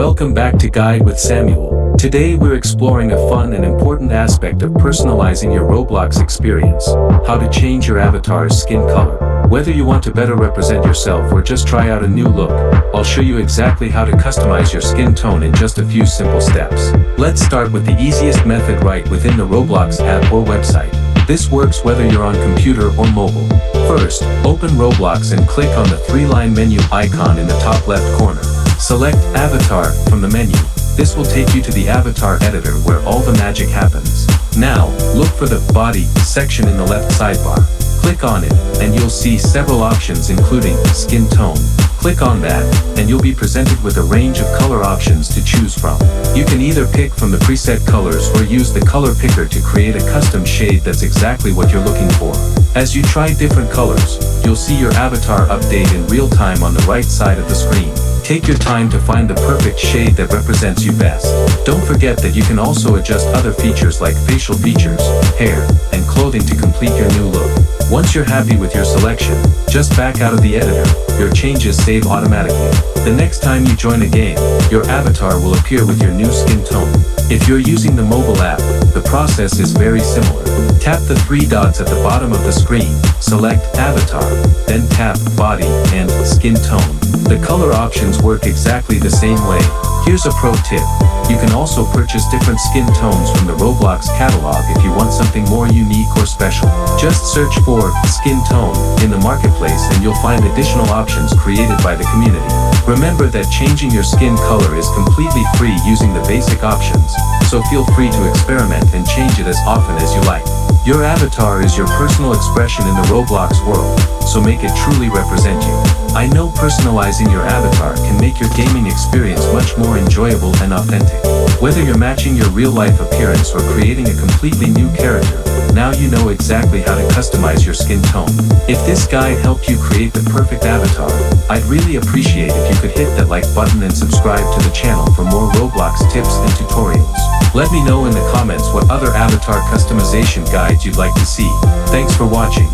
Welcome back to Guide with Samuel. Today we're exploring a fun and important aspect of personalizing your Roblox experience, how to change your avatar's skin color. Whether you want to better represent yourself or just try out a new look, I'll show you exactly how to customize your skin tone in just a few simple steps. Let's start with the easiest method right within the Roblox app or website. This works whether you're on computer or mobile. First, open Roblox and click on the three-line menu icon in the top left corner. Select Avatar from the menu. This will take you to the avatar editor where all the magic happens. Now, look for the Body section in the left sidebar. Click on it, and you'll see several options including Skin Tone. Click on that, and you'll be presented with a range of color options to choose from. You can either pick from the preset colors or use the color picker to create a custom shade that's exactly what you're looking for. As you try different colors, you'll see your avatar update in real time on the right side of the screen. Take your time to find the perfect shade that represents you best. Don't forget that you can also adjust other features like facial features, hair, and clothing to complete your new look. Once you're happy with your selection, just back out of the editor. Your changes save automatically. The next time you join a game, your avatar will appear with your new skin tone. If you're using the mobile app, the process is very similar. Tap the three dots at the bottom of the screen, select Avatar, then tap Body and Skin Tone. The color options work exactly the same way. Here's a pro tip. You can also purchase different skin tones from the Roblox catalog if you want something more unique or special. Just search for Skin Tone in the marketplace and you'll find additional options created by the community. Remember that changing your skin color is completely free using the basic options, so feel free to experiment and change it as often as you like. Your avatar is your personal expression in the Roblox world, so make it truly represent you. I know personalizing your avatar can make your gaming experience much more enjoyable and authentic. Whether you're matching your real-life appearance or creating a completely new character, now you know exactly how to customize your skin tone. If this guide helped you create the perfect avatar, I'd really appreciate if you could hit that like button and subscribe to the channel for more Roblox tips and tutorials. Let me know in the comments what other avatar customization guides you'd like to see. Thanks for watching.